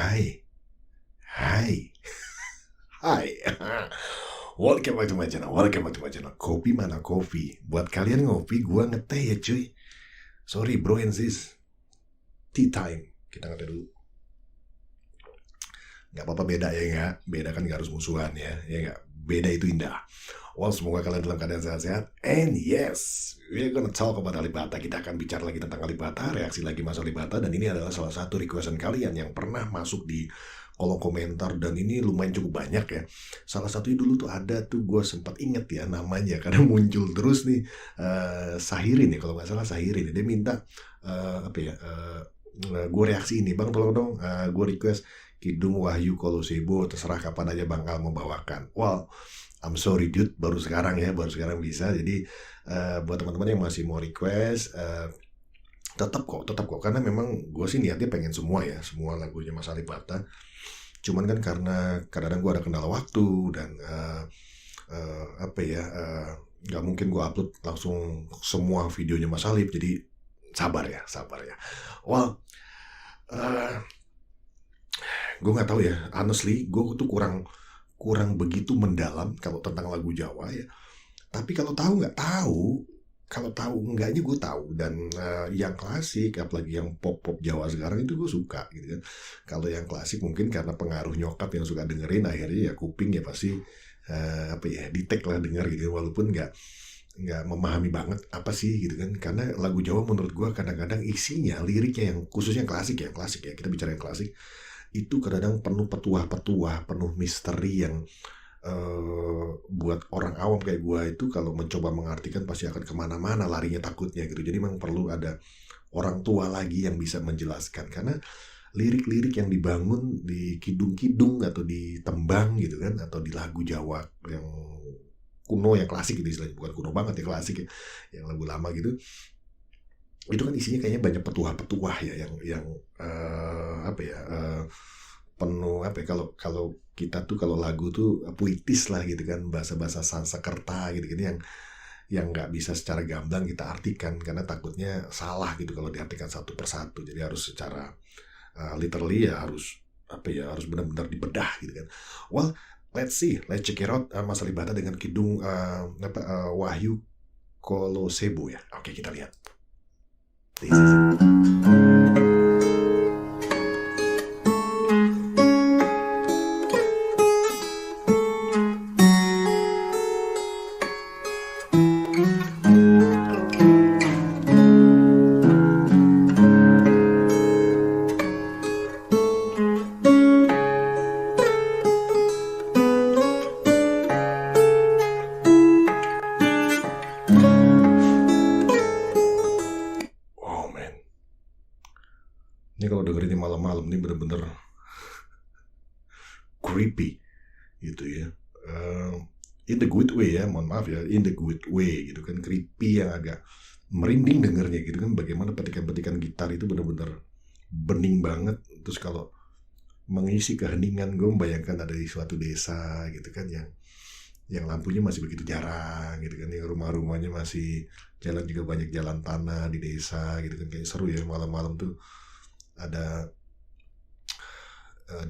Hai, hai, hai. Welcome back to my channel, Kopi mana kopi? Buat kalian ngopi, gua ngeteh ya cuy. Sorry bro and sis. Tea time. Kita ngeteh dulu. Gak apa-apa beda ya nggak? Beda kan gak harus musuhan ya nggak? Beda itu indah. Well, semoga kalian dalam keadaan sehat-sehat. And yes, we're gonna talk about Alibata. Kita akan bicara lagi tentang Alibata, reaksi lagi mas Alibata. Dan ini adalah salah satu requestan kalian yang pernah masuk di kolom komentar. Dan ini lumayan cukup banyak ya. Salah satunya dulu tuh ada tuh, gue sempat inget ya namanya. Karena muncul terus nih, Sahirin ya, kalau nggak salah Sahirin. Dia minta, gue reaksi ini. Bang tolong dong, gue request Kidung Wahyu Kolosebo, terserah kapan aja Bang Al mau bawakan. Well, I'm sorry dude, baru sekarang bisa. Jadi buat teman-teman yang masih mau request, tetap kok, karena memang gue sih niatnya pengen semua lagunya Mas Alibata. Cuman kan karena kadang-kadang gue ada kendala waktu dan nggak mungkin gue upload langsung semua videonya Mas Alib. Jadi sabar ya. Well, gue nggak tahu ya, honestly gue tuh kurang begitu mendalam kalau tentang lagu Jawa ya. Tapi kalau tahu nggak tahu, kalau tahu enggaknya gue tahu. Dan yang klasik, apalagi yang pop Jawa sekarang itu gue suka gitu kan. Kalau yang klasik mungkin karena pengaruh nyokap yang suka dengerin, akhirnya ya kuping ya pasti di-tag lah denger gitu, walaupun nggak memahami banget apa sih gitu kan. Karena lagu Jawa menurut gue kadang-kadang isinya, liriknya yang khususnya klasik ya, kita bicara yang klasik itu kadang penuh petuah, penuh misteri yang buat orang awam kayak gue itu kalau mencoba mengartikan pasti akan kemana-mana larinya takutnya gitu. Jadi memang perlu ada orang tua lagi yang bisa menjelaskan, karena lirik-lirik yang dibangun di kidung-kidung atau di tembang gitu kan, atau di lagu Jawa yang kuno, yang klasik gitu istilahnya, bukan kuno banget ya, klasik ya, yang lagu lama gitu, itu kan isinya kayaknya banyak petuah ya, yang penuh kalau kita tuh kalau lagu tuh puitis lah gitu kan, bahasa Sanskerta gitu yang nggak bisa secara gamblang kita artikan, karena takutnya salah gitu kalau diartikan satu persatu. Jadi harus secara literally ya, harus benar-benar dibedah gitu kan. Well, let's check it out, Mas Alibata dengan Kidung Wahyu Kolosebo ya. Oke, kita lihat. This is it. Ini kalau dengerin malam-malam ini bener-bener creepy gitu ya, in the good way ya, mohon maaf ya, in the good way gitu kan, creepy yang agak merinding dengernya gitu kan. Bagaimana petikan-petikan gitar itu bener-bener bening banget. Terus kalau mengisi keheningan, gue membayangkan ada di suatu desa gitu kan, yang lampunya masih begitu jarang gitu kan, yang rumah-rumahnya masih, jalan juga banyak jalan tanah di desa gitu kan. Kayak seru ya malam-malam tuh, ada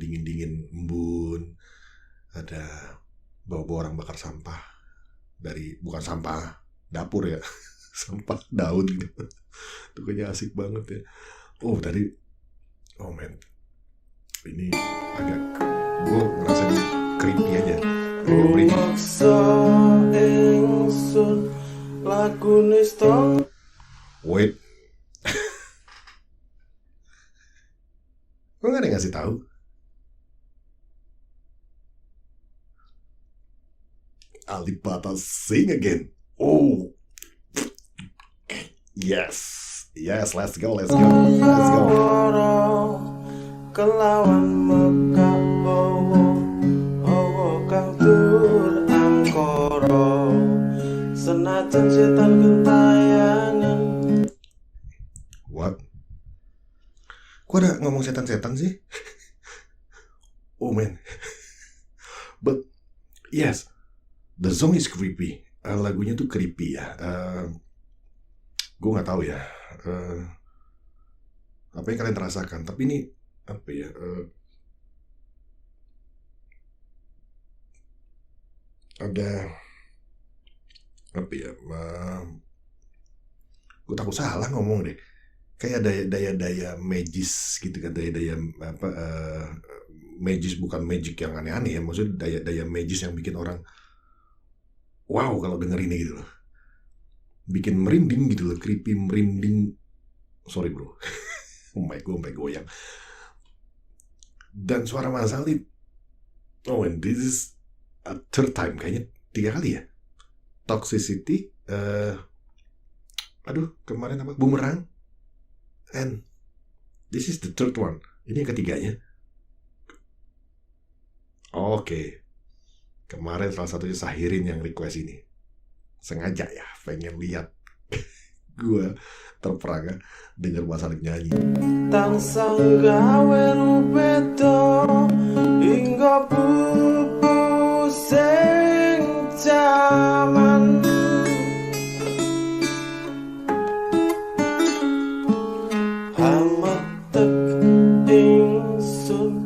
dingin-dingin embun, ada bawa orang bakar sampah bukan sampah dapur ya, sampah daun gitu. Itu kayaknya asik banget ya. Men, ini agak, gue ngerasa creepy aja. Wait, kok gak ada yang ngasih tahu? Alibata sing again. Oh, yes, let's go. Kelawan mekak bawa kang tur angkoro, senajan setan gentayangan. What? Kok ada ngomong setan-setan sih? Oh man. But yes, the song is creepy. Lagunya tuh creepy ya. Gue nggak tahu ya apa yang kalian rasakan, tapi ini ada apa ya? Gue takut salah ngomong deh. Kayak daya-daya magis gitu kan, daya-daya apa magis, bukan magic yang aneh-aneh ya, maksudnya daya-daya magis yang bikin orang wow kalau denger ini gitu loh. Bikin merinding gitu loh, creepy, merinding. Sorry bro. Gue sampai goyang. Dan suara Mas Ali, oh and this is a third time, kayaknya 3 kali ya. Toxicity, aduh kemarin apa, Bumerang, and this is the third one. Ini yang ketiganya. Oke. Kemarin salah satunya Sahirin yang request ini. Sengaja ya, pengen lihat gue terperangah denger Mas Alif nyanyi. Tansah gawe rubedo hingga bubu sing jaman hamatek ingsun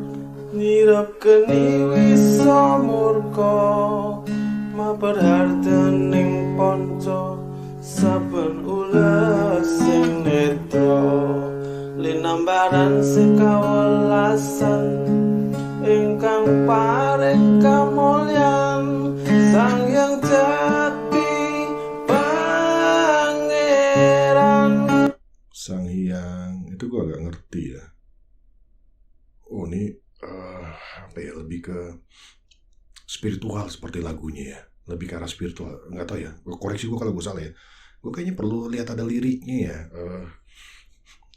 nirap geni wisa murka maperhardaning ponco saben ulah sing netra linambaran sekawelasan ingkang paring kamulyan Sang Hyang Jati Pangeran. Sang Hyang itu gue agak ngerti ya. Oh ini apa ya, lebih ke spiritual seperti lagunya ya, lebih ke arah spiritual. Nggak tahu ya, koreksi gue kalau gue salah ya. Gue kayaknya perlu lihat ada liriknya ya,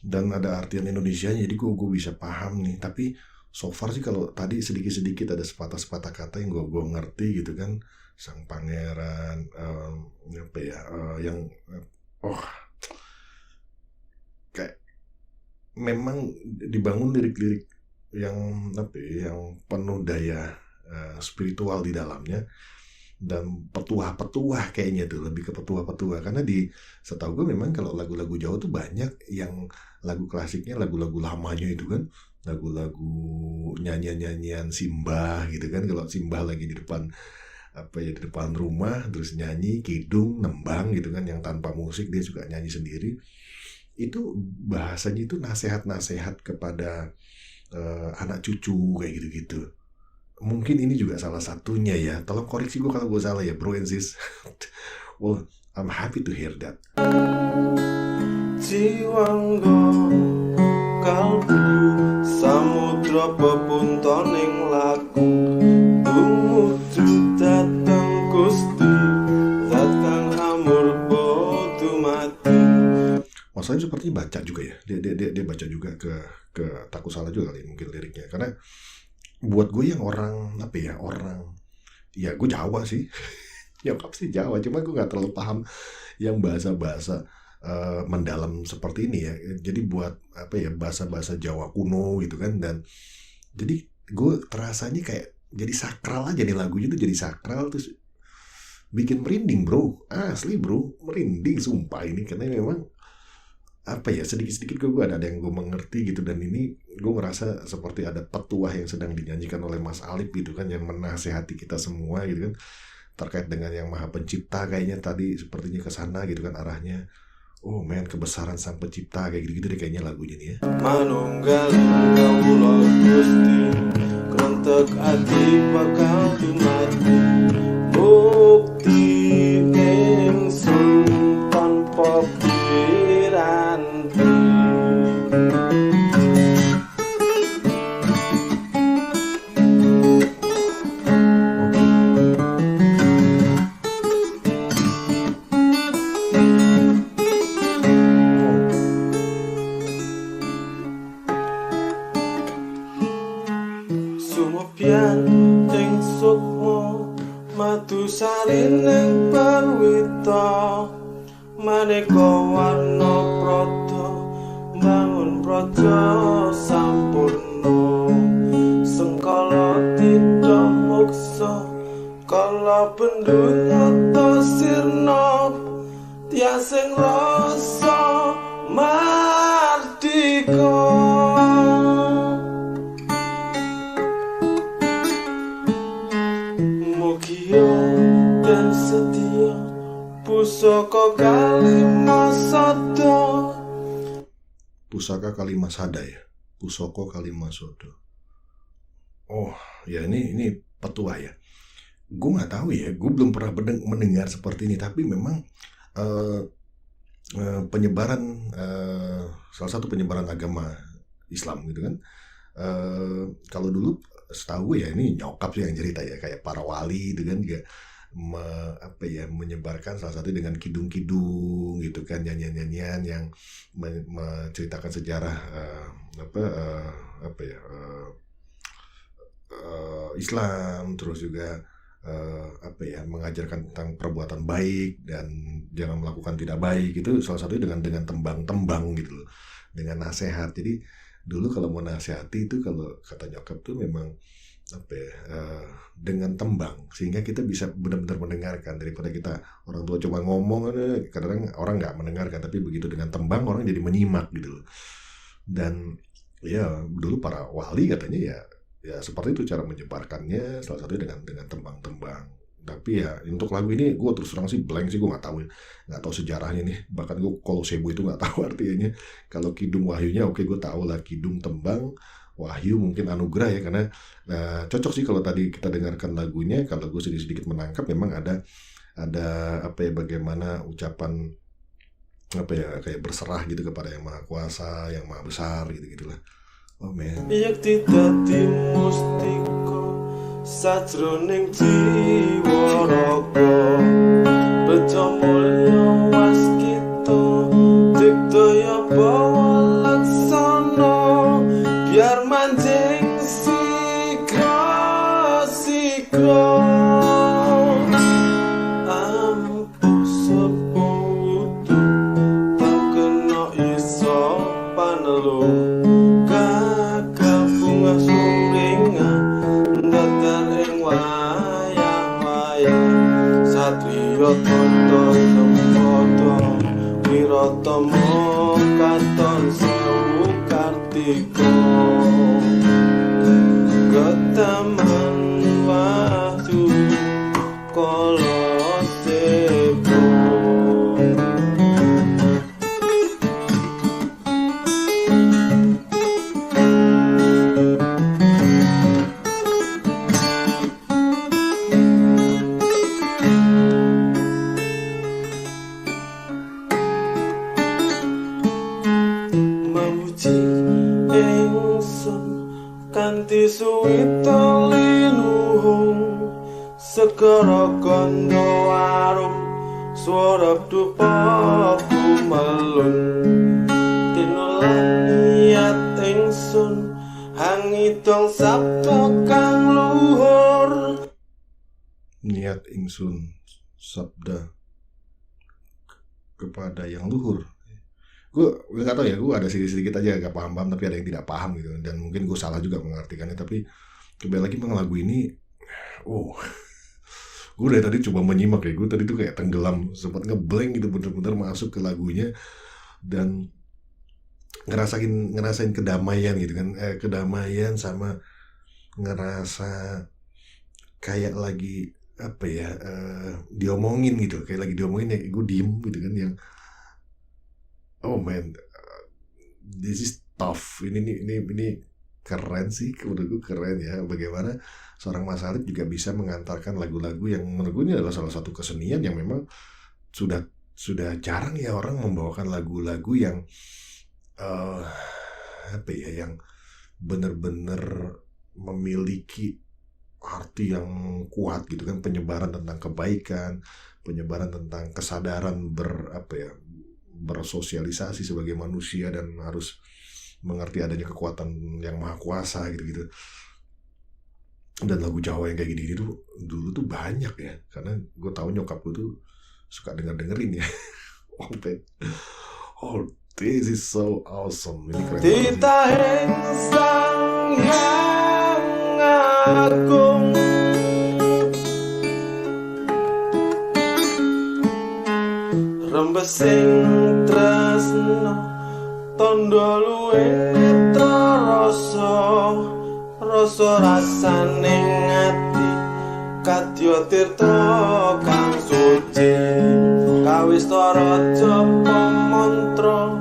dan ada artian Indonesianya, jadi gue bisa paham nih. Tapi so far sih kalau tadi sedikit-sedikit ada sepatah-sepatah kata yang gue ngerti gitu kan. Sang Pangeran, apa ya, yang kayak memang dibangun lirik-lirik yang apa ya, yang penuh daya spiritual di dalamnya, dan petuah-petuah kayaknya tuh, lebih ke petuah-petuah. Karena setahu gue memang kalau lagu-lagu Jawa tuh banyak yang lagu klasiknya, lagu-lagu lamanya itu kan, lagu-lagu nyanyian-nyanyian simbah gitu kan. Kalau simbah lagi di depan apa ya, di depan rumah terus nyanyi kidung nembang gitu kan, yang tanpa musik dia juga nyanyi sendiri. Itu bahasanya itu nasihat-nasihat kepada anak cucu kayak gitu-gitu. Mungkin ini juga salah satunya ya. Tolong koreksi gue kalau gue salah ya bro and sis. Well, I'm happy to hear that. Jiwanggo kalbu samudra pepuntoning laku tumuju dateng Gusti zat kang amurba dumati. Masalahnya sepertinya baca juga ya. Dia baca juga ke takut salah juga kali mungkin liriknya. Karena buat gue yang orang apa ya, orang ya gue Jawa sih. Nyokap sih Jawa, cuma gue nggak terlalu paham yang bahasa-bahasa mendalam seperti ini ya. Jadi buat apa ya, bahasa-bahasa Jawa kuno gitu kan. Dan jadi gue terasanya kayak jadi sakral aja nih, lagunya tuh jadi sakral, terus bikin merinding bro, asli bro, merinding sumpah ini. Karena memang apa ya, sedikit-sedikit gue ada yang gue mengerti gitu. Dan ini gue ngerasa seperti ada petuah yang sedang dinyanyikan oleh Mas Alif gitu kan, yang menasehati kita semua gitu kan, terkait dengan yang Maha Pencipta. Kayaknya tadi sepertinya ke sana gitu kan arahnya. Oh men, kebesaran Sang Pencipta kayak gitu-gitu deh kayaknya lagunya nih ya. Manunggaling kawula Gusti krentek ati bakal dumati bukti ingsun tanpa piranti. Sumopyan ing sukma madu sarining perwita maneka warna prada bangun praja sampurna sengkala tidak muksa kala pendunyata sirna tiasing rasa mardika. Mugia Pusaka Kalimasada ya, Pusoko Kalimasodo. Oh ya, ini petua ya. Gue nggak tahu ya, gue belum pernah mendengar seperti ini, tapi memang penyebaran salah satu penyebaran agama Islam gitu kan. Kalau dulu setahu gue ya, ini nyokap sih yang cerita ya, kayak para wali itu kan juga menyebarkan salah satu dengan kidung-kidung gitu kan, nyanyian-nyanyian yang menceritakan sejarah Islam, terus juga mengajarkan tentang perbuatan baik dan jangan melakukan tidak baik. Itu salah satunya dengan tembang-tembang gitu loh, dengan nasihat. Jadi dulu kalau mau nasihati itu, kalau kata nyokap tuh memang dengan tembang, sehingga kita bisa benar-benar mendengarkan, daripada kita orang tua cuma ngomong, kadang-kadang orang nggak mendengarkan, tapi begitu dengan tembang orang jadi menyimak gitu loh. Dan ya dulu para wali katanya ya seperti itu cara menyebarkannya, salah satunya dengan tembang-tembang. Tapi ya untuk lagu ini gue terus terang sih blank sih, gue nggak tahu sejarahnya nih. Bahkan gue kalau Sebo itu nggak tahu artinya. Kalau kidung wahyunya oke, gue tahu lah kidung, tembang, wahyu mungkin anugerah ya, karena cocok sih kalau tadi kita dengarkan lagunya. Kalau gue sedikit menangkap memang ada bagaimana ucapan kayak berserah gitu kepada yang maha kuasa, yang maha besar gitu gitulah. Oh man. Yakti dadi mustika sajroning jiwa raga, bejo mulya waskita digdaya bawa laksana, biar manjing sigra ampuh sepo wudu tak kena iso panelu. Tondo sempodo wiratomo katon sewu kartika, ketaman wahyu kala sebo. Kanthi suwita linuhung segara kandha arum, swara dupa kumalun tinulan niat ingsun hangidong sabda kang luhur. Niat ingsun sabda kepada yang luhur. Gue nggak tahu ya, gue ada sedikit aja agak paham, tapi ada yang tidak paham gitu, dan mungkin gue salah juga mengartikannya. Tapi kembali lagi mengenai lagu ini, gue dari tadi coba menyimak ya, gue tadi tuh kayak tenggelam, sempat ngeblank gitu, bener-bener masuk ke lagunya dan ngerasain kedamaian gitu kan, kedamaian sama ngerasa kayak lagi diomongin gitu, kayak lagi diomongin ya, gue diem gitu kan, yang oh man, this is tough. Ini keren sih, menurut gue keren ya. Bagaimana seorang Mas Khalid juga bisa mengantarkan lagu-lagu yang menurut gue ini adalah salah satu kesenian yang memang sudah jarang ya orang membawakan lagu-lagu yang yang benar-benar memiliki arti yang kuat gitu kan, penyebaran tentang kebaikan, penyebaran tentang kesadaran bersosialisasi sebagai manusia dan harus mengerti adanya kekuatan yang maha kuasa gitu-gitu. Dan lagu Jawa yang kayak gini tuh dulu tuh banyak ya, karena gue tahu nyokap gue tuh suka dengerin ya. This is so awesome. Ini keren banget. Titahing sang yang agung, rembesing tresno tondo luwih netra rasa rasaning ati kadya tirta kang suci kawis raja pamantra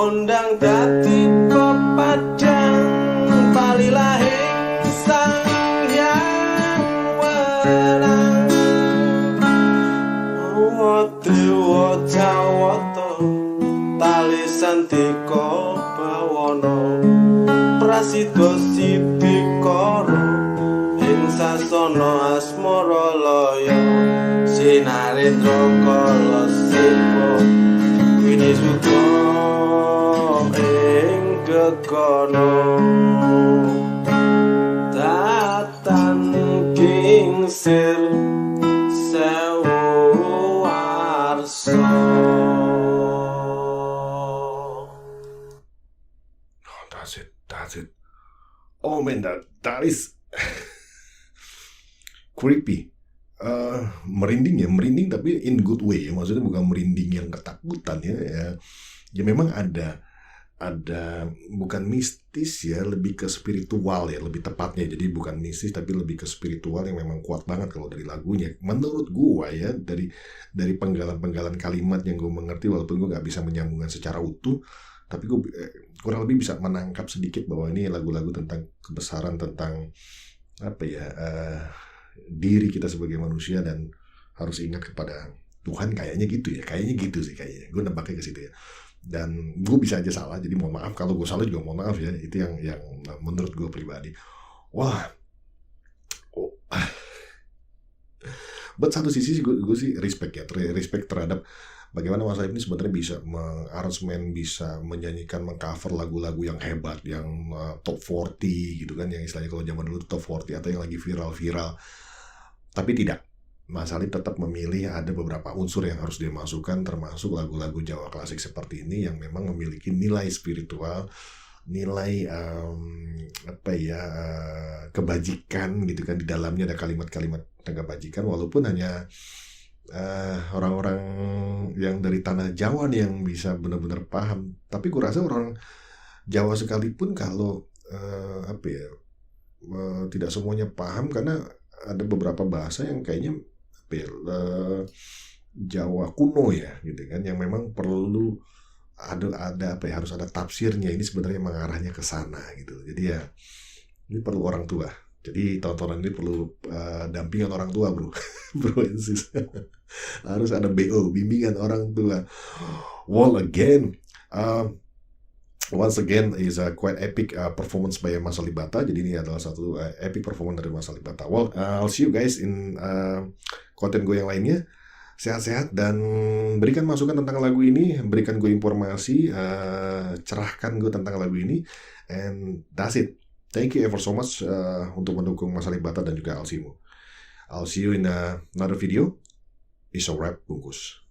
kondang dadi pepadang palilah ing sang hyang wenang dewa jawata tali santika bawana prasidha sidikara ing sasana asmara laya sinarendra kala sipa winisuta ing gegana tatan kingsir sewu warsa. That's it. Oh man, that is creepy. Merinding tapi in good way ya. Maksudnya bukan merinding yang ketakutan ya. Ya memang ada bukan mistis ya, lebih ke spiritual ya, lebih tepatnya. Jadi bukan mistis tapi lebih ke spiritual yang memang kuat banget kalau dari lagunya. Menurut gua ya, dari penggalan-penggalan kalimat yang gua mengerti, walaupun gua nggak bisa menyambungkan secara utuh, tapi gua kurang lebih bisa menangkap sedikit bahwa ini lagu-lagu tentang kebesaran, tentang apa ya, diri kita sebagai manusia dan harus ingat kepada Tuhan. Kayaknya gitu sih gue nebaknya ke situ ya, dan gue bisa aja salah, jadi mohon maaf kalau gue salah, juga mohon maaf ya. Itu yang menurut gue pribadi. But satu sisi gue sih respect terhadap bagaimana Mas Saif ini sebenarnya bisa mengaransemen, bisa menyanyikan, mengcover lagu-lagu yang hebat, yang top 40 gitu kan, yang istilahnya kalau zaman dulu top 40 atau yang lagi viral. Tapi tidak, Mas Saif tetap memilih ada beberapa unsur yang harus dia masukkan, termasuk lagu-lagu Jawa klasik seperti ini yang memang memiliki nilai spiritual, nilai kebajikan gitu kan. Di dalamnya ada kalimat-kalimat tentang kebajikan, walaupun hanya orang-orang yang dari tanah Jawa nih yang bisa benar-benar paham. Tapi gue rasa orang Jawa sekalipun kalau tidak semuanya paham, karena ada beberapa bahasa yang kayaknya Jawa kuno ya gitu kan, yang memang perlu harus ada tafsirnya. Ini sebenarnya mengarahnya ke sana gitu. Jadi ya ini perlu orang tua. Jadi tontonan ini perlu dampingan orang tua, bro. Bro and sis. Harus ada BO, bimbingan orang tua. Well, once again is a quite epic performance by Mas Alibata. Jadi ini adalah satu epic performance dari Mas Alibata. Well, I'll see you guys in konten gue yang lainnya. Sehat-sehat dan berikan masukan tentang lagu ini, berikan gue informasi, cerahkan gue tentang lagu ini, and that's it. Thank you ever so much untuk mendukung Mas Alibata dan juga Alsimo. I'll see you in another video. It's a wrap, bungkus.